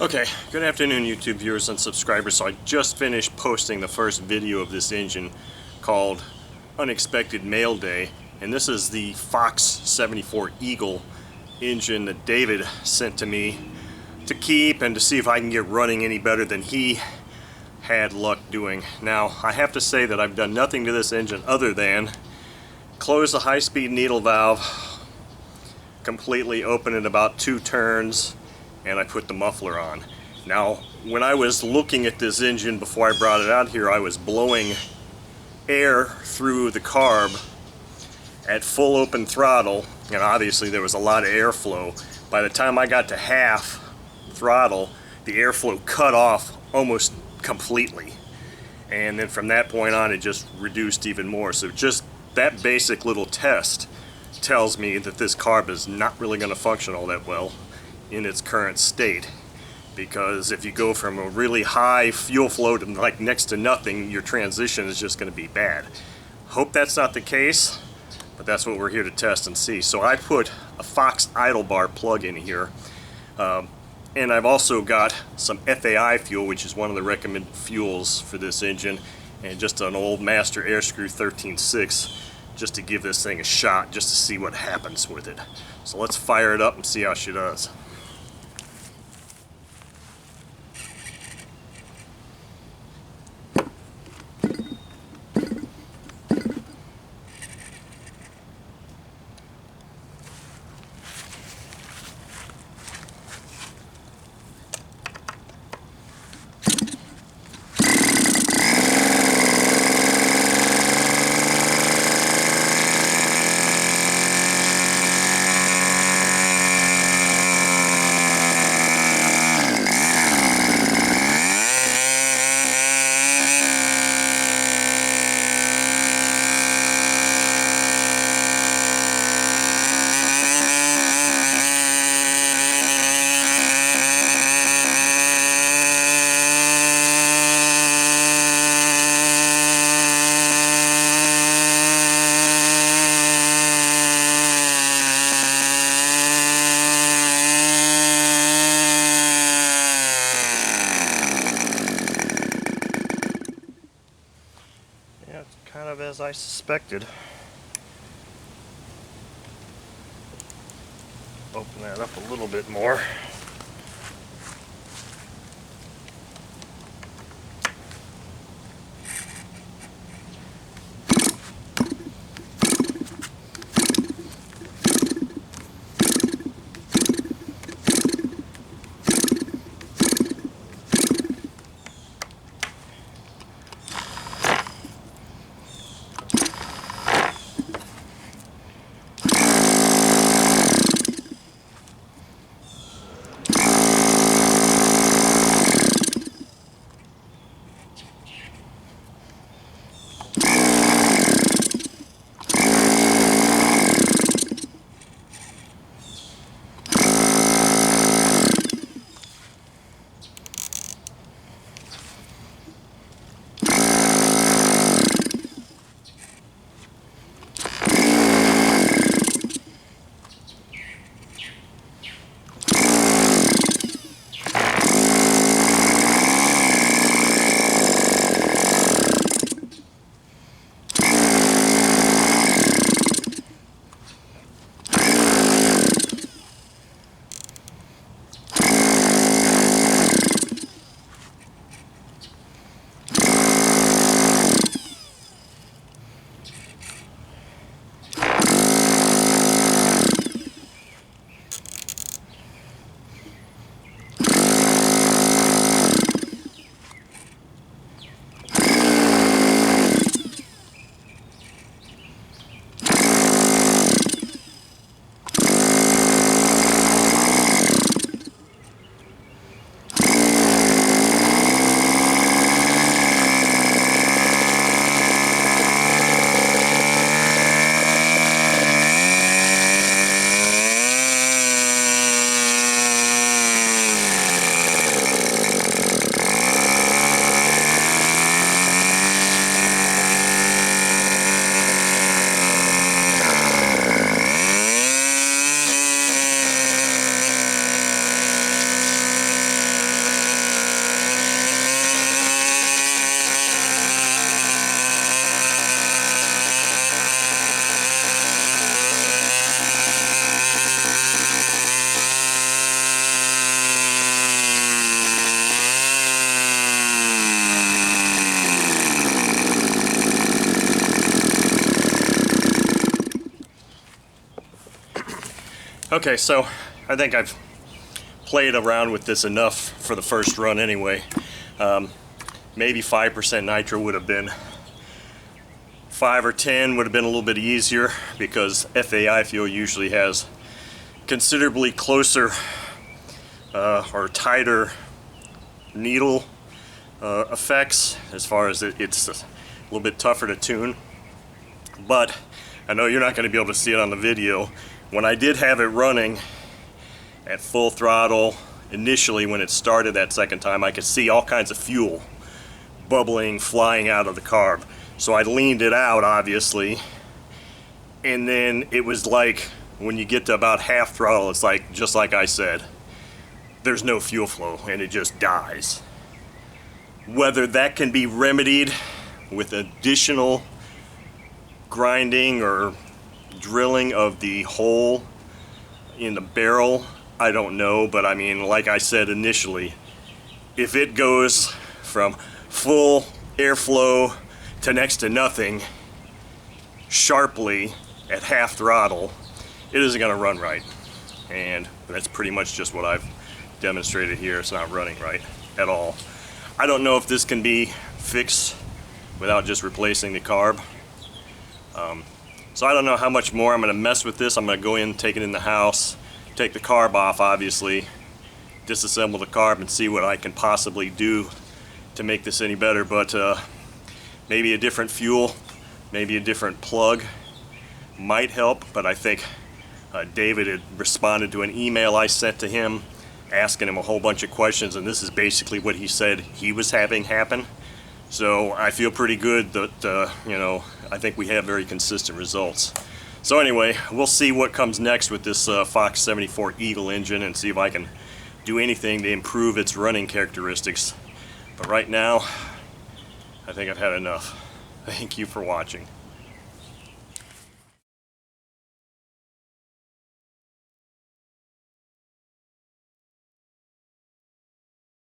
Okay, good afternoon YouTube viewers and subscribers. So I just finished posting the first video of this engine called Unexpected Mail Day, and this is the Fox 74 Eagle engine that David sent to me to keep and to see if I can get running any better than he had luck doing. Now I have to say that I've done nothing to this engine other than close the high-speed needle valve completely, open it about 2 turns, and I put the muffler on. Now, when I was looking at this engine before I brought it out here, I was blowing air through the carb at full open throttle, and obviously there was a lot of airflow. By the time I got to half throttle, the airflow cut off almost completely. And then from that point on, it just reduced even more. So just that basic little test tells me that this carb is not really going to function all that well in its current state, because if you go from a really high fuel flow to like next to nothing, your transition is just going to be bad. Hope that's not the case, but that's what we're here to test and see. So I put a Fox idle bar plug in here, and I've also got some FAI fuel, which is one of the recommended fuels for this engine, and just an old Master Airscrew 13.6, just to give this thing a shot, just to see what happens with it. So let's fire it up and see how she does. Yeah, it's kind of as I suspected. Open that up a little bit more. Okay, so I think I've played around with this enough for the first run anyway. Maybe 5% nitro would have been 5 or 10 would have been a little bit easier, because FAI fuel usually has considerably closer or tighter needle effects, as far as it's a little bit tougher to tune. But I know you're not going to be able to see it on the video. When I did have it running at full throttle initially, when it started that second time, I could see all kinds of fuel bubbling, flying out of the carb. So I leaned it out, obviously, and then it was like, when you get to about half throttle, it's like, just like I said, there's no fuel flow and it just dies. Whether that can be remedied with additional grinding or drilling of the hole in the barrel, I don't know. But I mean, like I said initially, if it goes from full airflow to next to nothing sharply at half throttle, it isn't going to run right. And that's pretty much just what I've demonstrated here. It's not running right at all. I don't know if this can be fixed without just replacing the carb. So I don't know how much more I'm going to mess with this. I'm going to go in, take it in the house, take the carb off, obviously, disassemble the carb, and see what I can possibly do to make this any better. But maybe a different fuel, maybe a different plug might help. But I think David had responded to an email I sent to him asking him a whole bunch of questions, and this is basically what he said he was having happen. So I feel pretty good that, you know, I think we have very consistent results. So anyway, we'll see what comes next with this Fox 74 Eagle engine, and see if I can do anything to improve its running characteristics. But right now, I think I've had enough. Thank you for watching.